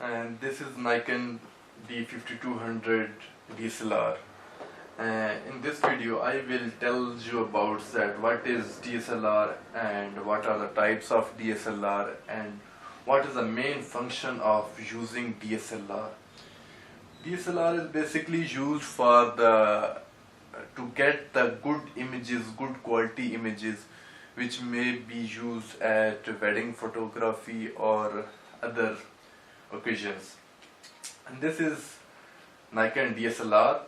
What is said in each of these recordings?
and this is Nikon D5200 DSLR. In this video I will tell you about that what is DSLR and what are the types of DSLR and what is the main function of using DSLR. DSLR is basically used for to get the good images, good quality images, which may be used at wedding photography or other occasions. And this is Nikon DSLR,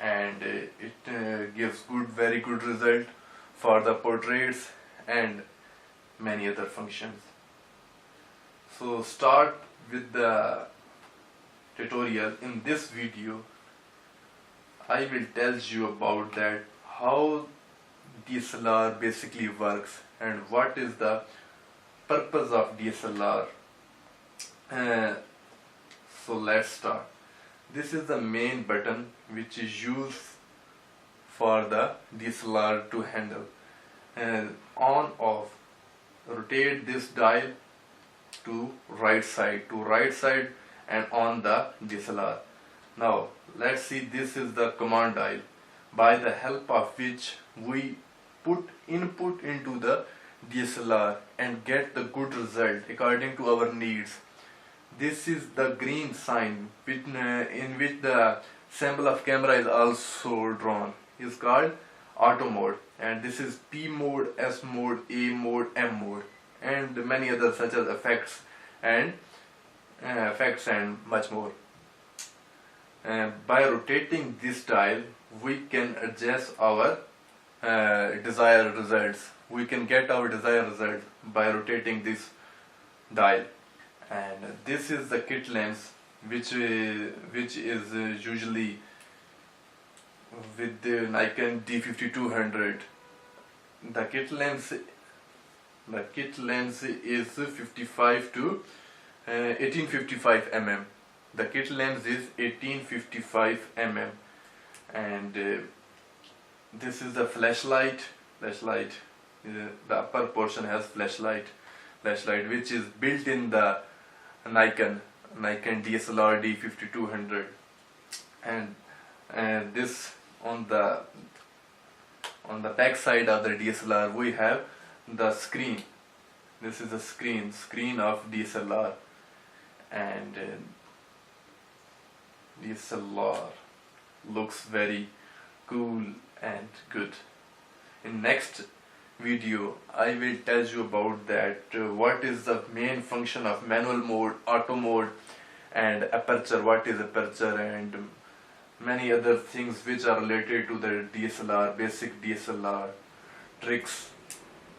and it gives very good result for the portraits and many other functions. So start with the tutorial. In this video I will tell you about that how DSLR basically works and what is the purpose of DSLR. So let's start. This is the main button which is used for the DSLR to handle. On off, rotate this dial to right side and on the DSLR. Now let's see, this is the command dial by the help of which we put input into the DSLR and get the good result according to our needs. This is the green sign in which the symbol of camera is also drawn. It's called auto mode, and this is P mode, S mode, A mode, M mode, and many others such as effects and much more. By rotating this dial we can adjust our desired results. We can get our desired result by rotating this dial. And this is the kit lens which is usually with the Nikon D5200. The kit lens is 55 to 1855 mm. The kit lens is 1855 mm, and this is the flashlight. The upper portion has flashlight which is built in the Nikon DSLR D5200, and this on the back side of the DSLR we have the screen. This is the screen of DSLR, and DSLR looks very cool and good. In next video I will tell you about that what is the main function of manual mode, auto mode, and aperture, what is aperture, and many other things which are related to the DSLR, basic DSLR tricks.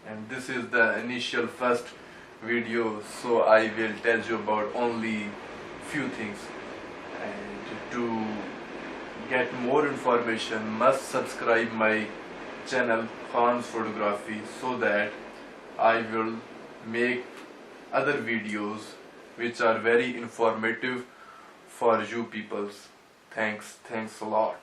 And this is the initial first video, so I will tell you about only few things. And to get more information must subscribe my channel Khan's Photography, so that I will make other videos which are very informative for you peoples. Thanks a lot.